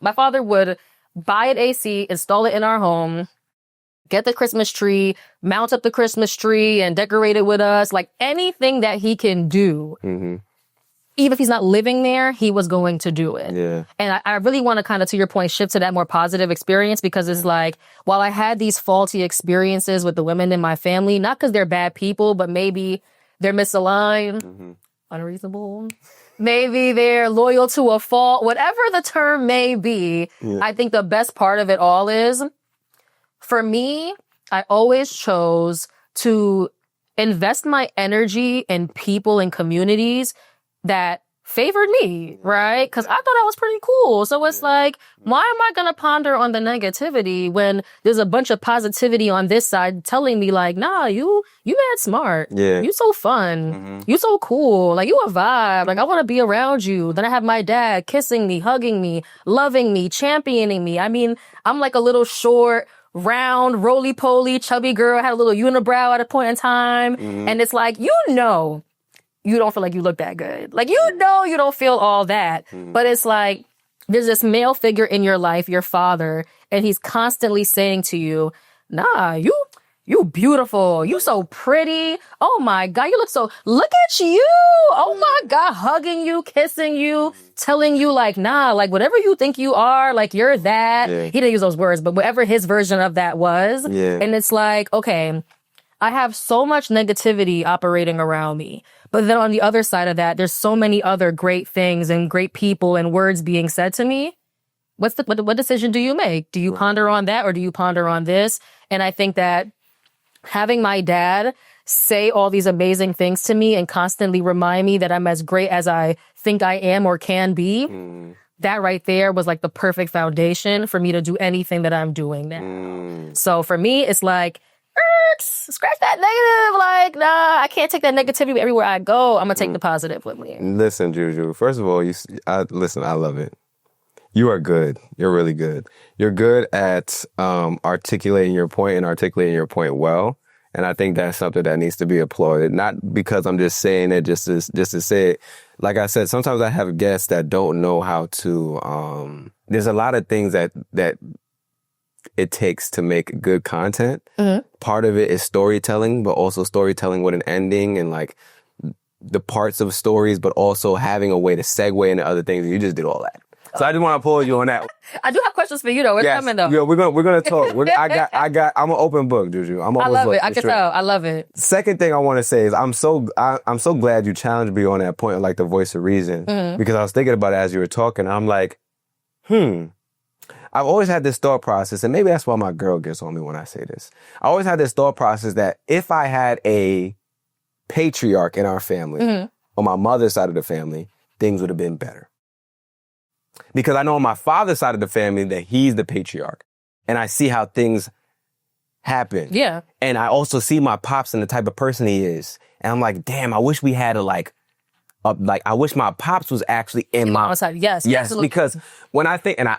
My father would buy an AC, install it in our home, get the Christmas tree, mount up the Christmas tree and decorate it with us. Like anything that he can do, even if he's not living there, he was going to do it. Yeah. And I really want to kind of, to your point, shift to that more positive experience, because it's like, while I had these faulty experiences with the women in my family, not because they're bad people, but maybe they're misaligned, unreasonable, maybe they're loyal to a fault, whatever the term may be. I think the best part of it all is, for me, I always chose to invest my energy in people and communities that favored me, right? Because I thought I was pretty cool. So it's like, why am I going to ponder on the negativity when there's a bunch of positivity on this side telling me like, nah, you mad smart. Yeah. You so fun. You so cool. Like, you a vibe. Like, I want to be around you. Then I have my dad kissing me, hugging me, loving me, championing me. I mean, I'm like a little short, round, roly-poly, chubby girl. I had a little unibrow at a point in time. And it's like, you don't feel like you look that good. Like, you don't feel all that. But it's like, there's this male figure in your life, your father, and he's constantly saying to you, nah, you beautiful. You so pretty. Oh my God, you look at you. Oh my God, hugging you, kissing you, telling you like, nah, like whatever you think you are, like you're that. Yeah. He didn't use those words, but whatever his version of that was. Yeah. And it's like, okay, I have so much negativity operating around me. But then on the other side of that, there's so many other great things and great people and words being said to me. What decision do you make? Do you ponder on that, or do you ponder on this? And I think that having my dad say all these amazing things to me and constantly remind me that I'm as great as I think I am or can be, that right there was like the perfect foundation for me to do anything that I'm doing now. So for me, it's like, scratch that negative. Like, nah, I can't take that negativity everywhere I go. I'm gonna take the positive with me. Listen, Juju. First of all, I love it. You are good. You're really good. You're good at articulating your point and articulating your point well. And I think that's something that needs to be applauded. Not because I'm just saying it just to say it. Like I said, sometimes I have guests that don't know how to. There's a lot of things that it takes to make good content. Part of it is storytelling, but also storytelling with an ending and like the parts of stories, but also having a way to segue into other things. You just did all that. So I just want to applaud you on that. I do have questions for you though. What's coming though? Yeah, we're gonna talk. I'm an open book, Juju. I love it. I can tell. I love it. Second thing I want to say is I'm so glad you challenged me on that point of like the voice of reason, because I was thinking about it as you were talking. I'm like, I've always had this thought process, and maybe that's why my girl gets on me when I say this. I always had this thought process that if I had a patriarch in our family, on my mother's side of the family, things would have been better. Because I know on my father's side of the family that he's the patriarch, and I see how things happen. Yeah. And I also see my pops and the type of person he is. And I'm like, damn, I wish we had I wish my pops was actually in my side. Yes. Yes, Absolutely. because when I think, and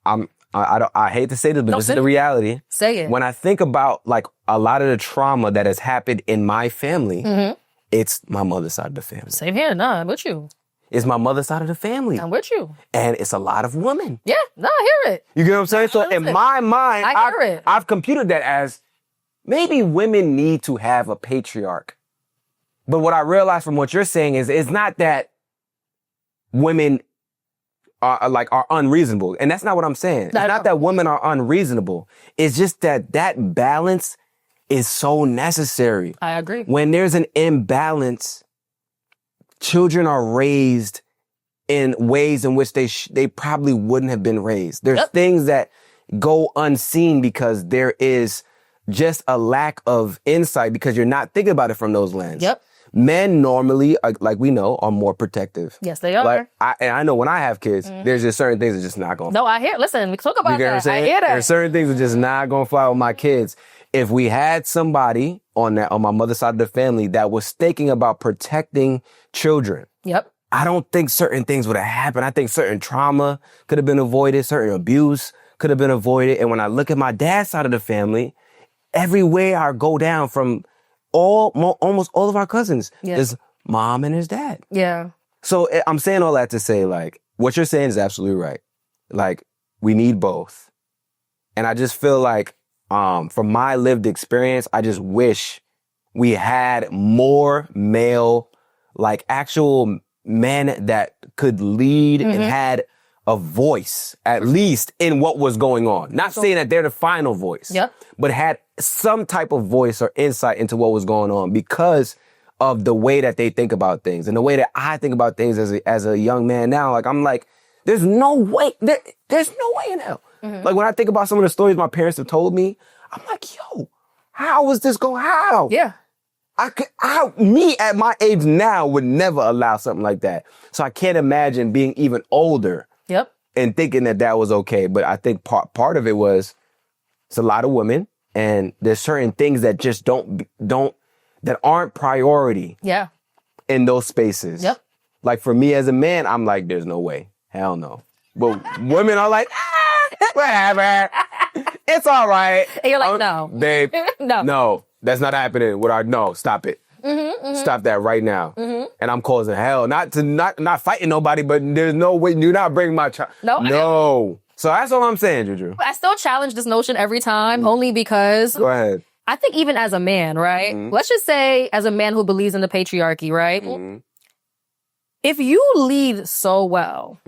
I hate to say this, but this is the reality. Say it. When I think about like a lot of the trauma that has happened in my family, it's my mother's side of the family. Same here. Nah, I'm with you. It's my mother's side of the family. I'm with you. And it's a lot of women. Yeah, no, I hear it. You get what I'm saying? So in my mind, I hear it. I've computed that as maybe women need to have a patriarch. But what I realized from what you're saying is it's not that women are unreasonable. And that's not what I'm saying. It's not that women are unreasonable. It's just that balance is so necessary. I agree. When there's an imbalance, children are raised in ways in which they probably wouldn't have been raised. There's things that go unseen because there is just a lack of insight because you're not thinking about it from those lenses. Yep. Men normally, like we know, are more protective. Yes, they are. Like, I know when I have kids, there's just certain things that just not going to No, I hear. Listen, we talk about you get that. what I'm saying? I hear that. There's certain things that just not going to fly with my kids. If we had somebody on my mother's side of the family that was thinking about protecting children, I don't think certain things would have happened. I think certain trauma could have been avoided, certain abuse could have been avoided. And when I look at my dad's side of the family, everywhere I go down from almost all of our cousins, there's mom and his dad. Yeah. So I'm saying all that to say, like, what you're saying is absolutely right. Like, We need both. And I just feel like, from my lived experience, I just wish we had more male, like actual men that could lead and had a voice, at least in what was going on. Not saying that they're the final voice, but had some type of voice or insight into what was going on because of the way that they think about things and the way that I think about things as a young man now. Like, I'm like, there's no way, there's no way in hell. Like, when I think about some of the stories my parents have told me, I'm like, yo, how was this going? How? Yeah. Me at my age now would never allow something like that. So I can't imagine being even older and thinking that was okay. But I think part of it was it's a lot of women and there's certain things that just that aren't priority in those spaces. Like, for me as a man, I'm like, there's no way. Hell no. But women are like, whatever. It's all right. And you're like, no. Babe, no, that's not happening. No, stop it. Stop that right now. And I'm causing hell. Not fighting nobody, but there's no way. Do not bring my child. No. So that's all I'm saying, Juju. I still challenge this notion every time, only because... Go ahead. I think even as a man, right? Let's just say as a man who believes in the patriarchy, right? If you lead so well,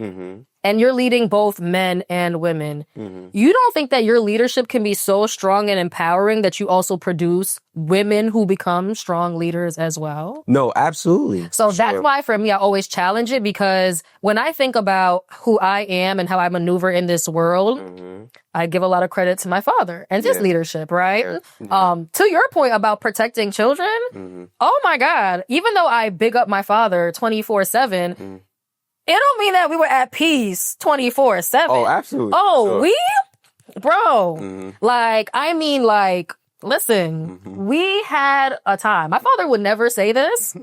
and you're leading both men and women, you don't think that your leadership can be so strong and empowering that you also produce women who become strong leaders as well? No, absolutely. So that's why for me, I always challenge it, because when I think about who I am and how I maneuver in this world, I give a lot of credit to my father and his leadership, right? To your point about protecting children, oh my God, even though I big up my father 24/7, it don't mean that we were at peace 24/7. Oh, absolutely. Oh, bro, like, I mean, like, listen, we had a time. My father would never say this,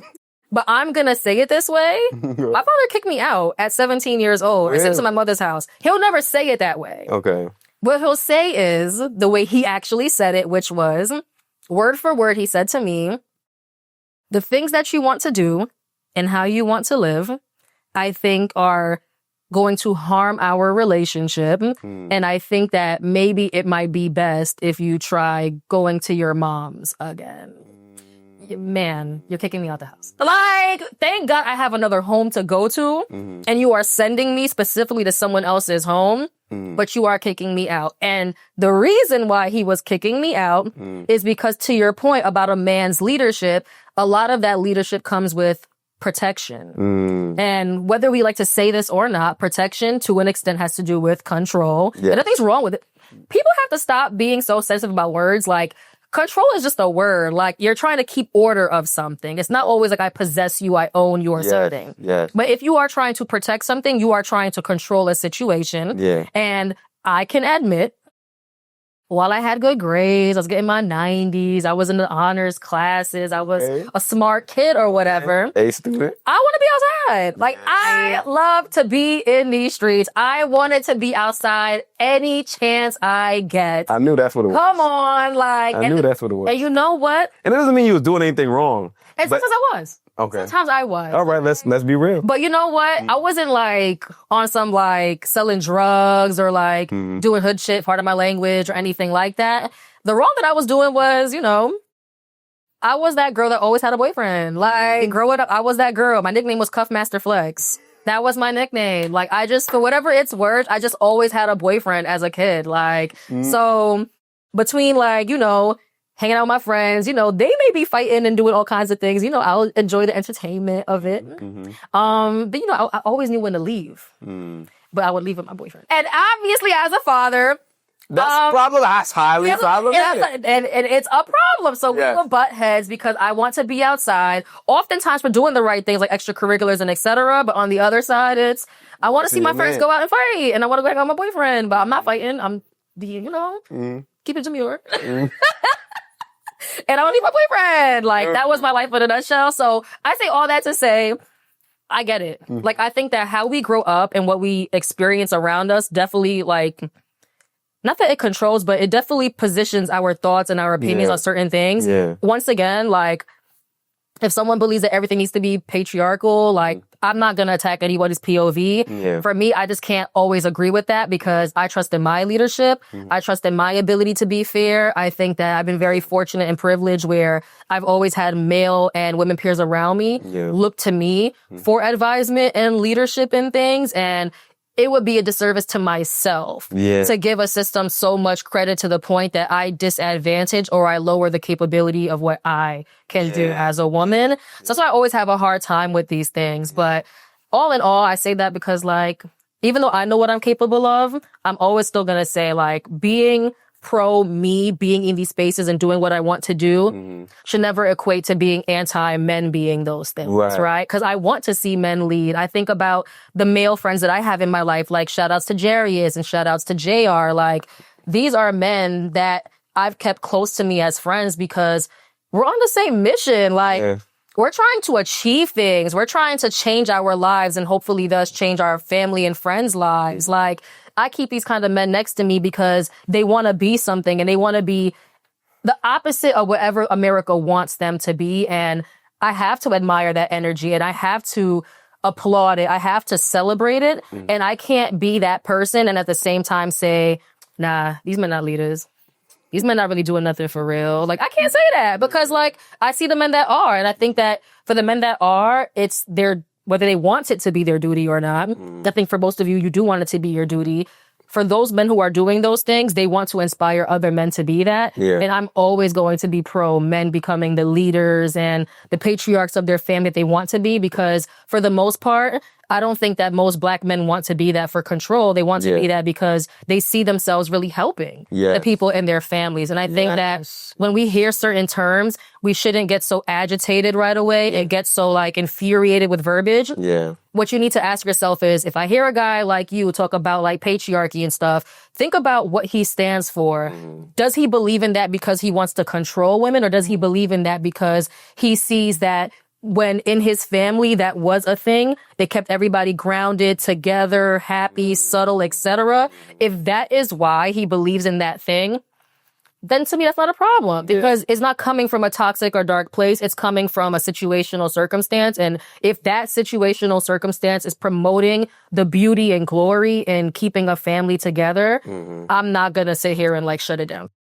but I'm going to say it this way. My father kicked me out at 17 years old or sent to my mother's house. He'll never say it that way. Okay. What he'll say is the way he actually said it, which was word for word. He said to me, the things that you want to do and how you want to live, I think are going to harm our relationship. And I think that maybe it might be best if you try going to your mom's again. Man, you're kicking me out the house. Like, thank God I have another home to go to. And you are sending me specifically to someone else's home, but you are kicking me out. And the reason why he was kicking me out is because, to your point about a man's leadership, a lot of that leadership comes with protection. And whether we like to say this or not, protection to an extent has to do with control. And nothing's wrong with it. People have to stop being so sensitive about words. Like, control is just a word. Like, you're trying to keep order of something. It's not always like I possess you, I own your something. But if you are trying to protect something, you are trying to control a situation. And I can admit, while I had good grades, I was getting my 90s, I was in the honors classes, I was a smart kid or whatever. A student. I want to be outside. Like, I love to be in these streets. I wanted to be outside any chance I get. I knew that's what it was. Come on, like. I knew that's what it was. And you know what? And it doesn't mean you was doing anything wrong. And sometimes I was. Okay. Sometimes I was. All right, let's be real. But you know what? I wasn't like on some like selling drugs or like doing hood shit, part of my language, or anything like that. The wrong that I was doing was, you know, I was that girl that always had a boyfriend. Like, growing up, I was that girl. My nickname was Cuff Master Flex. That was my nickname. Like, I just, for whatever it's worth, I just always had a boyfriend as a kid. Like, so between like, you know, hanging out with my friends, you know, they may be fighting and doing all kinds of things. You know, I'll enjoy the entertainment of it. But, you know, I always knew when to leave. But I would leave with my boyfriend. And obviously, as a father... That's highly problematic. And it's a problem. So we will butt heads because I want to be outside. Oftentimes, we're doing the right things like extracurriculars and etc. But on the other side, it's, I want to see my friends go out and fight. And I want to go hang out with my boyfriend. But I'm not fighting. I'm being, you know, keep it demure. And I don't need my boyfriend. Like, that was my life in a nutshell. So I say all that to say, I get it. Like, I think that how we grow up and what we experience around us definitely, like, not that it controls, but it definitely positions our thoughts and our opinions on certain things. Once again, like, if someone believes that everything needs to be patriarchal, like, I'm not going to attack anybody's POV. Yeah. For me, I just can't always agree with that because I trust in my leadership. I trust in my ability to be fair. I think that I've been very fortunate and privileged where I've always had male and women peers around me look to me for advisement and leadership in things. And it would be a disservice to myself to give a system so much credit to the point that I disadvantage or I lower the capability of what I can do as a woman. So that's why I always have a hard time with these things. But all in all, I say that because, like, even though I know what I'm capable of, I'm always still going to say, like, being pro me being in these spaces and doing what I want to do should never equate to being anti-men being those things, right? Because I want to see men lead. I think about the male friends that I have in my life, like shout outs to Jarius and shout outs to JR. Like, these are men that I've kept close to me as friends because we're on the same mission. Like, we're trying to achieve things. We're trying to change our lives and hopefully thus change our family and friends' lives. Like, I keep these kind of men next to me because they want to be something and they want to be the opposite of whatever America wants them to be. And I have to admire that energy and I have to applaud it. I have to celebrate it. And I can't be that person and at the same time say, nah, these men not leaders. These men not really doing nothing for real. Like, I can't say that because, like, I see the men that are. And I think that for the men that are, it's their whether they want it to be their duty or not. I think for most of you, you do want it to be your duty. For those men who are doing those things, they want to inspire other men to be that. And I'm always going to be pro men becoming the leaders and the patriarchs of their family that they want to be because for the most part, I don't think that most Black men want to be that for control. They want to be that because they see themselves really helping the people in their families. And I think that when we hear certain terms, we shouldn't get so agitated right away and get so, like, infuriated with verbiage. What you need to ask yourself is, if I hear a guy like you talk about, like, patriarchy and stuff, think about what he stands for. Does he believe in that because he wants to control women, or does he believe in that because he sees that when in his family that was a thing, they kept everybody grounded, together, happy, subtle, etc. If that is why he believes in that thing, then to me that's not a problem because it's not coming from a toxic or dark place. It's coming from a situational circumstance. And if that situational circumstance is promoting the beauty and glory in keeping a family together, I'm not going to sit here and, like, shut it down.